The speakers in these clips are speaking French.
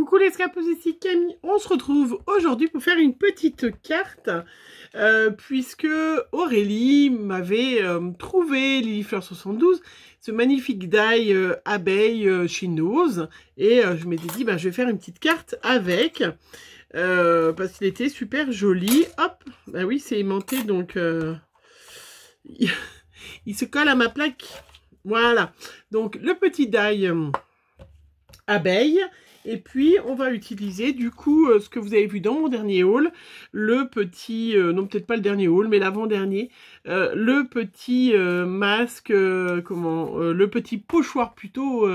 Coucou les scrapos, ici Camille. On se retrouve aujourd'hui pour faire une petite carte puisque Aurélie m'avait trouvé Lilifleur 72, ce magnifique die abeille chez Nose, et je m'étais dit je vais faire une petite carte avec parce qu'il était super joli. Hop, bah oui, c'est aimanté, donc il se colle à ma plaque. Voilà, donc le petit die abeille. Et puis, on va utiliser, du coup, ce que vous avez vu dans mon dernier haul, le petit, non, peut-être pas le dernier haul, mais l'avant-dernier, le petit masque, le petit pochoir plutôt,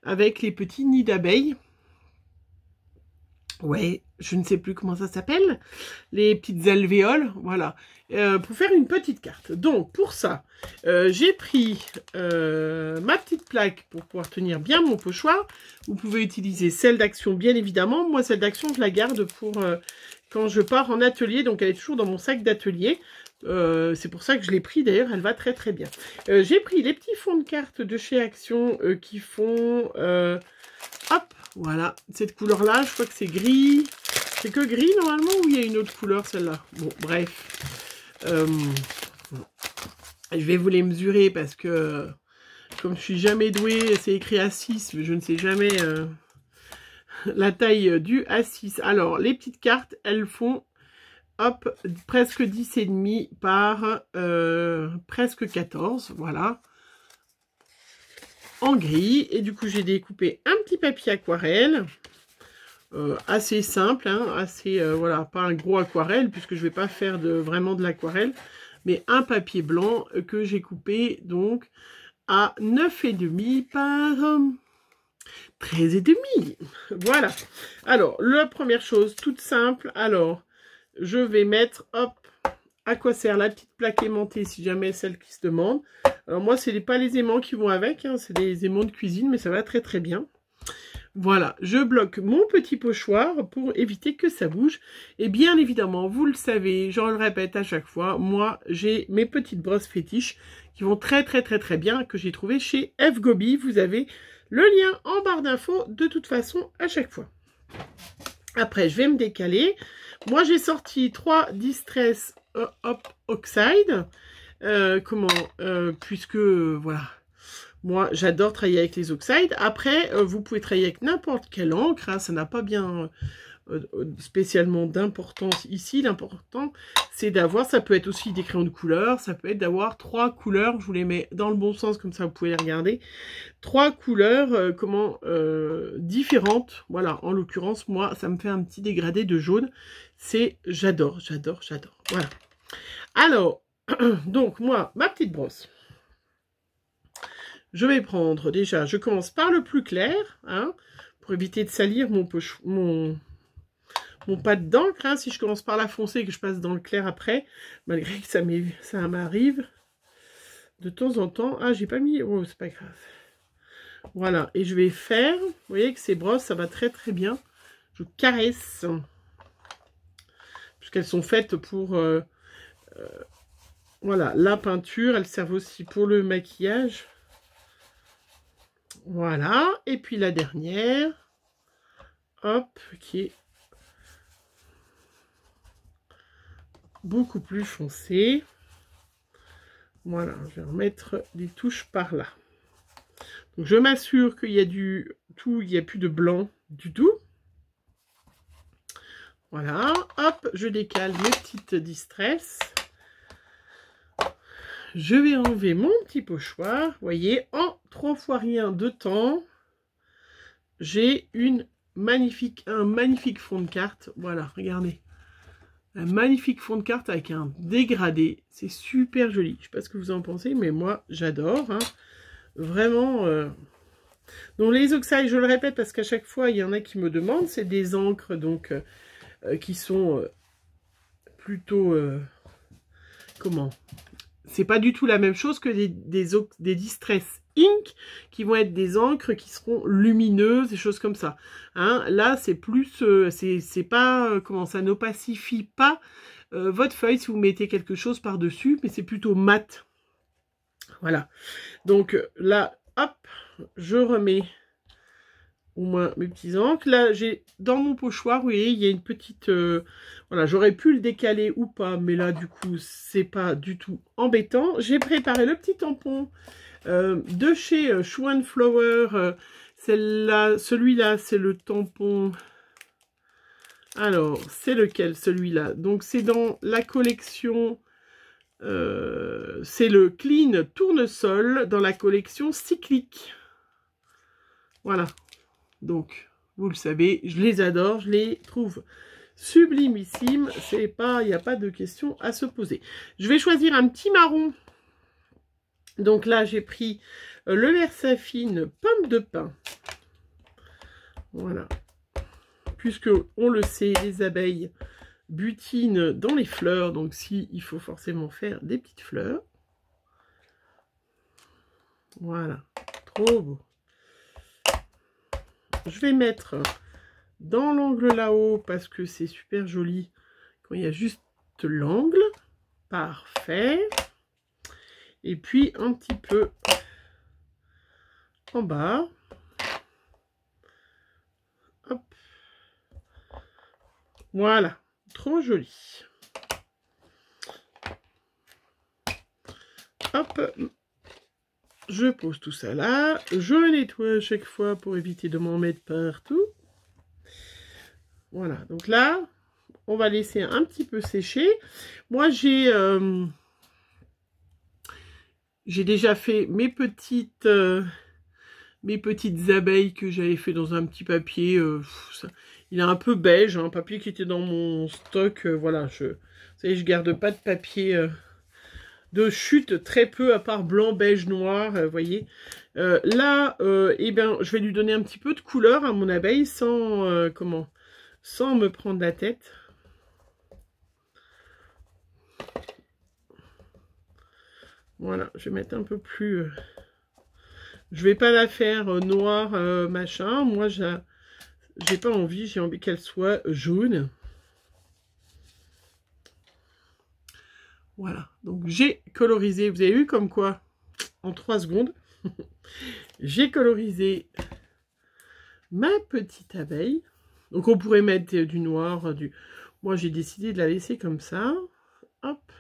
avec les petits nids d'abeilles. Ouais, je ne sais plus comment ça s'appelle, les petites alvéoles, voilà, pour faire une petite carte. Donc, pour ça, j'ai pris ma petite plaque pour pouvoir tenir bien mon pochoir. Vous pouvez utiliser celle d'Action, bien évidemment. Moi, celle d'Action, je la garde pour quand je pars en atelier, donc elle est toujours dans mon sac d'atelier. C'est pour ça que je l'ai pris, d'ailleurs, elle va très très bien. J'ai pris les petits fonds de cartes de chez Action qui font... hop, voilà, cette couleur-là, je crois que c'est gris. C'est que gris, normalement, ou il y a une autre couleur, celle-là? Bon, bref. Je vais vous les mesurer parce que, comme je suis jamais douée, c'est écrit A6, mais je ne sais jamais la taille du A6. Alors, les petites cartes, elles font, hop, presque 10,5 par presque 14, voilà. En gris, et du coup j'ai découpé un petit papier aquarelle assez simple, hein, assez voilà, pas un gros aquarelle puisque je vais pas faire vraiment de l'aquarelle, mais un papier blanc que j'ai coupé donc à 9,5 par 13,5. Voilà. Alors la première chose toute simple, alors je vais mettre, hop, à quoi sert la petite plaque aimantée si jamais celle qui se demande. Alors moi, ce n'est pas les aimants qui vont avec, hein, c'est des aimants de cuisine, mais ça va très très bien. Voilà, je bloque mon petit pochoir pour éviter que ça bouge. Et bien évidemment, vous le savez, je le répète à chaque fois, moi j'ai mes petites brosses fétiches qui vont très très très très bien, que j'ai trouvé chez F Gobi. Vous avez le lien en barre d'infos de toute façon à chaque fois. Après, je vais me décaler. Moi, j'ai sorti 3 Distress Oxide. Puisque voilà, moi j'adore travailler avec les oxydes. Après vous pouvez travailler avec n'importe quelle encre, hein, ça n'a pas bien spécialement d'importance ici. L'important c'est d'avoir, ça peut être aussi des crayons de couleur, ça peut être d'avoir 3 couleurs, je vous les mets dans le bon sens comme ça vous pouvez les regarder, 3 couleurs différentes. Voilà, en l'occurrence moi ça me fait un petit dégradé de jaune, c'est j'adore. Voilà, alors donc moi, ma petite brosse, je vais prendre déjà, je commence par le plus clair, hein, pour éviter de salir mon pad d'encre, hein, si je commence par la foncée et que je passe dans le clair après, malgré que ça m'arrive de temps en temps. Ah, j'ai pas mis, oh, c'est pas grave. Voilà, et je vais faire, vous voyez que ces brosses, ça va très très bien, je caresse, puisqu'elles sont faites pour... voilà, la peinture, elles servent aussi pour le maquillage. Voilà, et puis la dernière, hop, qui est beaucoup plus foncée. Voilà, je vais remettre des touches par là. Donc je m'assure qu'il y a il n'y a plus de blanc du tout. Voilà, hop, je décale mes petites distress. Je vais enlever mon petit pochoir. Vous voyez, en 3 fois rien de temps, j'ai un magnifique fond de carte. Voilà, regardez. Un magnifique fond de carte avec un dégradé. C'est super joli. Je ne sais pas ce que vous en pensez, mais moi, j'adore. Hein. Vraiment. Donc, les oxydes, je le répète, parce qu'à chaque fois, il y en a qui me demandent. C'est des encres, donc, qui sont plutôt... comment ? C'est pas du tout la même chose que des Distress Ink, qui vont être des encres qui seront lumineuses, des choses comme ça. Hein, là, c'est plus... c'est pas... comment, ça n'opacifie pas votre feuille si vous mettez quelque chose par-dessus, mais c'est plutôt mat. Voilà. Donc là, hop, je remets au moins mes petits encres. Là, j'ai dans mon pochoir, vous voyez, il y a une petite... voilà, j'aurais pu le décaler ou pas, mais là, du coup, c'est pas du tout embêtant. J'ai préparé le petit tampon de chez Shoe & Flower. Celui-là, c'est le tampon... Alors, c'est lequel, celui-là? Donc, c'est dans la collection... c'est le Clean Tournesol dans la collection cyclique. Voilà. Donc, vous le savez, je les adore, je les trouve sublimissimes. C'est pas, il n'y a pas de question à se poser. Je vais choisir un petit marron. Donc là, j'ai pris le Versafine Pomme de Pin. Voilà. Puisque, on le sait, les abeilles butinent dans les fleurs. Donc, si, il faut forcément faire des petites fleurs. Voilà. Trop beau. Je vais mettre dans l'angle là-haut parce que c'est super joli quand il y a juste l'angle. Parfait. Et puis un petit peu en bas. Hop. Voilà. Trop joli. Hop. Je pose tout ça là. Je nettoie à chaque fois pour éviter de m'en mettre partout. Voilà. Donc là, on va laisser un petit peu sécher. Moi, j'ai déjà fait mes petites abeilles que j'avais fait dans un petit papier. Il est un peu beige, un papier qui était dans mon stock. Voilà, vous savez, je garde pas de papier de chute, très peu, à part blanc, beige, noir, vous voyez. Là, eh ben, je vais lui donner un petit peu de couleur à mon abeille sans, sans me prendre la tête. Voilà, je vais mettre un peu plus... je vais pas la faire noire, machin. Moi, j'ai pas envie, j'ai envie qu'elle soit jaune. Voilà, donc j'ai colorisé, vous avez vu comme quoi, en 3 secondes, j'ai colorisé ma petite abeille. Donc on pourrait mettre du noir, moi j'ai décidé de la laisser comme ça. Hop,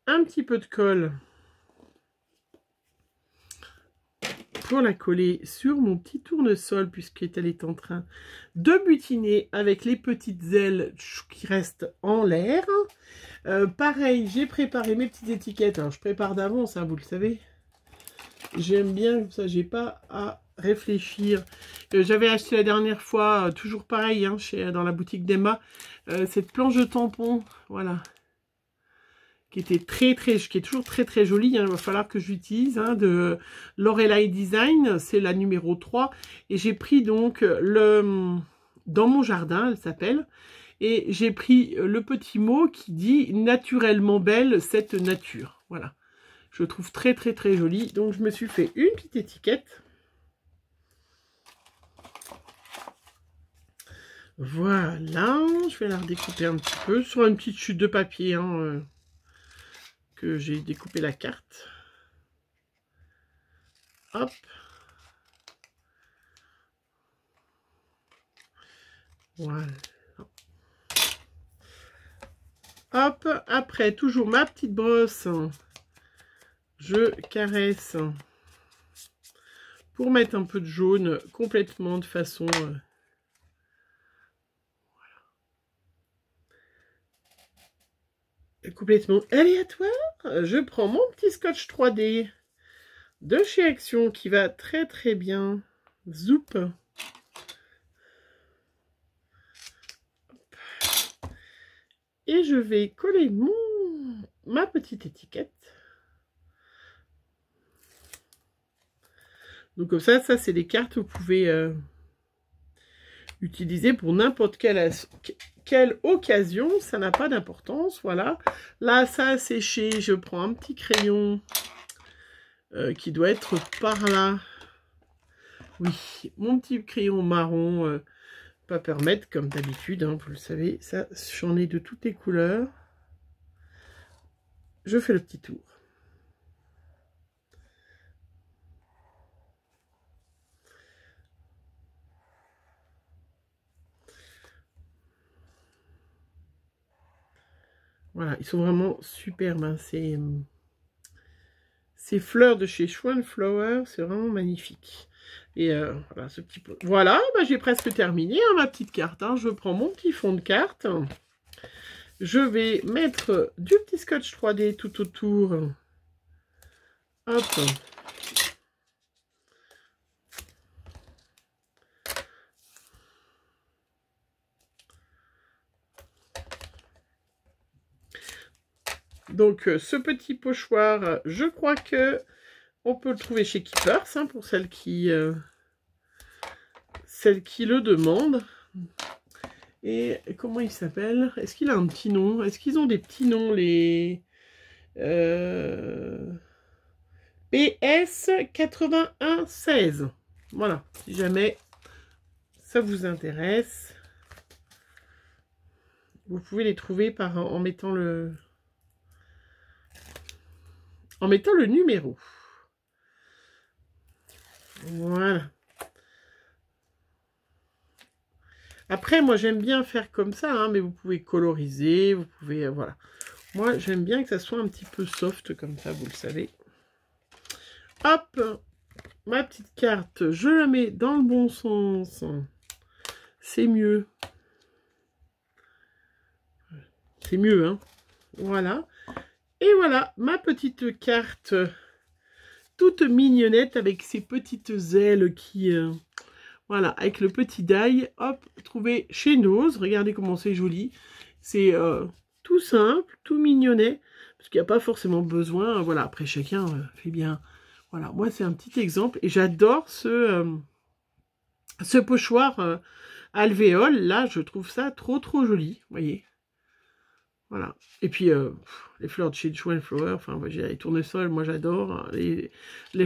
un petit peu de colle pour la coller sur mon petit tournesol puisqu'elle est en train de butiner avec les petites ailes qui restent en l'air. Pareil, j'ai préparé mes petites étiquettes. Alors je prépare d'avance, hein, vous le savez. J'aime bien, ça j'ai pas à réfléchir. J'avais acheté la dernière fois, toujours pareil, hein, dans la boutique d'Emma, cette planche de tampon, voilà. Qui est toujours très jolie, hein, il va falloir que j'utilise, hein, de Lorelei Design, c'est la numéro 3, et j'ai pris donc dans mon jardin, elle s'appelle, et j'ai pris le petit mot qui dit naturellement belle cette nature, voilà, je trouve très joli, donc je me suis fait une petite étiquette, voilà, je vais la redécouper un petit peu sur une petite chute de papier, hein, que j'ai découpé la carte. Hop. Voilà. Hop. Après, toujours ma petite brosse. Je caresse pour mettre un peu de jaune complètement de façon... voilà. Complètement aléatoire. Je prends mon petit scotch 3D de chez Action qui va très bien. Zoup. Et je vais coller ma petite étiquette. Donc comme ça c'est des cartes que vous pouvez utiliser pour n'importe quelle occasion. Ça n'a pas d'importance. Voilà. Là, ça a séché. Je prends un petit crayon qui doit être par là. Oui, mon petit crayon marron. Pas permettre comme d'habitude, hein, vous le savez, ça j'en ai de toutes les couleurs. Je fais le petit tour. Voilà, ils sont vraiment superbes. Hein. Ces fleurs de chez Swan Flower, c'est vraiment magnifique. Et voilà, ce petit pot. Voilà, bah, j'ai presque terminé hein, ma petite carte. Hein. Je prends mon petit fond de carte. Je vais mettre du petit scotch 3D tout autour. Hop. Donc, ce petit pochoir, je crois que on peut le trouver chez Keepers, hein, pour celles qui le demandent. Et comment il s'appelle? Est-ce qu'il a un petit nom? Est-ce qu'ils ont des petits noms, les... PS 8116. Voilà, si jamais ça vous intéresse, vous pouvez les trouver en mettant le numéro. Voilà. Après, moi, j'aime bien faire comme ça, hein, mais vous pouvez coloriser, vous pouvez... voilà. Moi, j'aime bien que ça soit un petit peu soft comme ça, vous le savez. Hop, ma petite carte, je la mets dans le bon sens. C'est mieux. C'est mieux, hein. Voilà. Et voilà, ma petite carte toute mignonnette avec ses petites ailes qui... voilà, avec le petit die, hop, trouvé chez Nose. Regardez comment c'est joli. C'est tout simple, tout mignonnet, parce qu'il n'y a pas forcément besoin. Voilà, après chacun fait bien. Voilà, moi c'est un petit exemple et j'adore ce pochoir alvéole. Là, je trouve ça trop joli, vous voyez. Voilà. Et puis, les fleurs de chez Swan Flower, enfin, j'ai les tournesols, moi j'adore. Les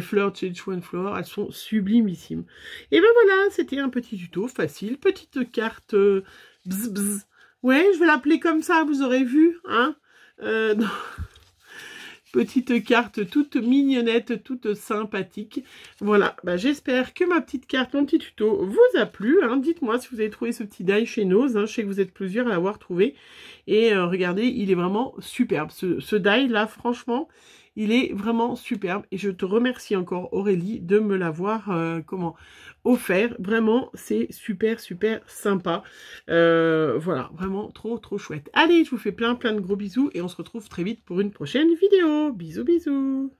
fleurs de chez Swan Flower, elles sont sublimissimes. Et ben voilà, c'était un petit tuto facile. Petite carte bzz, bzz. Ouais, je vais l'appeler comme ça, vous aurez vu, hein. Non. Petite carte toute mignonnette, toute sympathique. Voilà, bah, j'espère que ma petite carte, mon petit tuto vous a plu. Hein. Dites-moi si vous avez trouvé ce petit die chez Nose. Hein. Je sais que vous êtes plusieurs à l'avoir trouvé. Et regardez, il est vraiment superbe. Ce die là, franchement, il est vraiment superbe. Et je te remercie encore Aurélie de me l'avoir offert. Vraiment, c'est super sympa. Voilà, vraiment trop chouette. Allez, je vous fais plein de gros bisous et on se retrouve très vite pour une prochaine vidéo. Bisous.